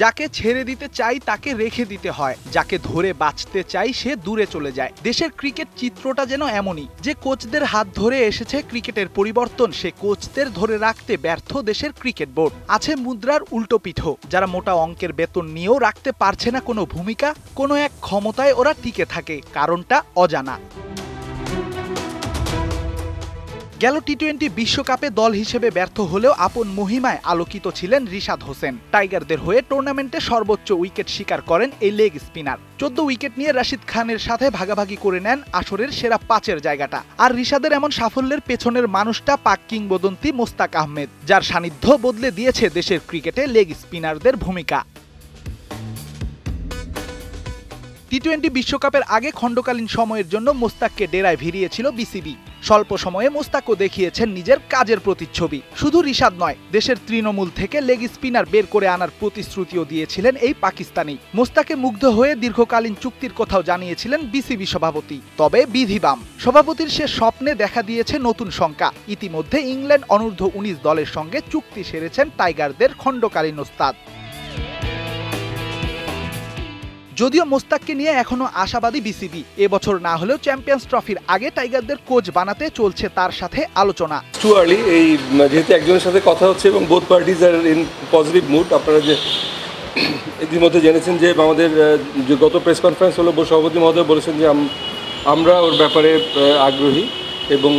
যাকে ছেড়ে দিতে চাই তাকে রেখে দিতে হয়, যাকে ধরে বাঁচতে চাই সে দূরে চলে যায়। দেশের ক্রিকেট চিত্রটা যেন এমনই, যে কোচদের হাত ধরে এসেছে ক্রিকেটের পরিবর্তন, সে কোচদের ধরে রাখতে ব্যর্থ দেশের ক্রিকেট বোর্ড। আছে মুদ্রার উল্টো পিঠো, যারা মোটা অঙ্কের বেতন নিয়েও রাখতে পারছে না কোনো ভূমিকা, কোনো এক ক্ষমতায় ওরা টিকে থাকে, কারণটা অজানা। গেল টি-20 বিশ্বকাপে দল হিসেবে ব্যর্থ হলেও আপন মহিমায় আলোকিত ছিলেন রিশাদ হোসেন। টাইগারদের হয়ে টুর্নামেন্টে সর্বোচ্চ উইকেট শিকার করেন এই লেগ স্পিনার। 14 উইকেট নিয়ে রাশিদ খানের সাথে ভাগাভাগি করে নেন আসরের সেরা 5-এর জায়গাটা। আর রিশাদের এমন সাফল্যের পেছনের মানুষটা পাক কিংবদন্তি মোস্তাক আহমেদ, যার সান্নিধ্য বদলে দিয়েছে দেশের ক্রিকেটে লেগ স্পিনারদের ভূমিকা। টি-20 বিশ্বকাপের আগে খণ্ডকালীন সময়ের জন্য মোস্তাককে ডেরায় ভিড়িয়েছিল বিসিবি। স্বল্প সময়ে মোস্তাকও দেখিয়েছেন নিজের কাজের প্রতিচ্ছবি। শুধু রিশাদ নয়, দেশের তৃণমূল থেকে লেগ স্পিনার বের করে আনার প্রতিশ্রুতিও দিয়েছিলেন এই পাকিস্তানি। মোস্তাকে মুগ্ধ হয়ে দীর্ঘকালীন চুক্তির কথাও জানিয়েছিলেন বিসিবি সভাপতি। তবে বিধিবাম, সভাপতির সে স্বপ্নে দেখা দিয়েছে নতুন শঙ্কা। ইতিমধ্যে ইংল্যান্ড অনূর্ধ্ব-19 দলের সঙ্গে চুক্তি সেরেছেন টাইগারদের খণ্ডকালীন ওস্তাদ। যদিও মোস্তাককে নিয়ে এখনো আশাবাদী বিসিবি, এবছর না হলেও চ্যাম্পিয়ন্স ট্রফির আগে টাইগারদের কোচ বানাতে চলছে তার সাথে আলোচনা। টু আর্লি, এই যেহেতু একজনের সাথে কথা হচ্ছে এবং both parties are in positive mood. আপনারা যে ইতিমধ্যে জেনেছেন যে আমাদের যে গত প্রেস কনফারেন্স হলো, সভাপতি মহোদয় বলেছেন যে আমরা ওর ব্যাপারে আগ্রহী এবং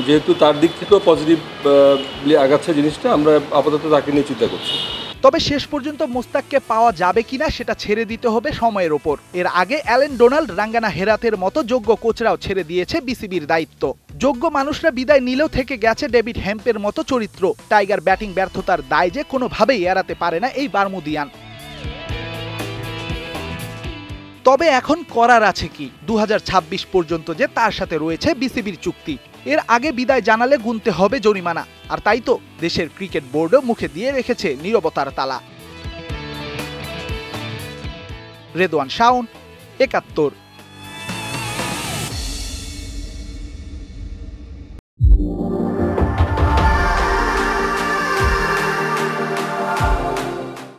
যেহেতু তার দিক থেকেও পজিটিভ আগাচ্ছে জিনিসটা, আমরা আপাতত তাকে নিয়ে চিন্তা করছি। তবে শেষ পর্যন্ত মোস্তাককে পাওয়া যাবে কিনা সেটা ছেড়ে দিতে হবে সময়ের ওপর। এর আগে অ্যালেন ডোনাল্ড, রাঙ্গানা হেরাতের মতো যোগ্য কোচরাও ছেড়ে দিয়েছে বিসিবির দায়িত্ব। যোগ্য মানুষরা বিদায় নিলেও থেকে গেছে ডেভিড হ্যাম্পের মতো চরিত্র। টাইগার ব্যাটিং ব্যর্থতার দায় যে কোনোভাবেই এড়াতে পারে না এই বারমুদিয়ান। তবে এখন করার আছে কি? 2026 পর্যন্ত যে তার সাথে রয়েছে বিসিবির চুক্তি। এর আগে বিদায় জানালে গুনতে হবে জরিমানা। আর তাই তো দেশের ক্রিকেট বোর্ডও মুখে দিয়ে রেখেছে নীরবতার তালা। রেদওয়ান শাওন, ৭১।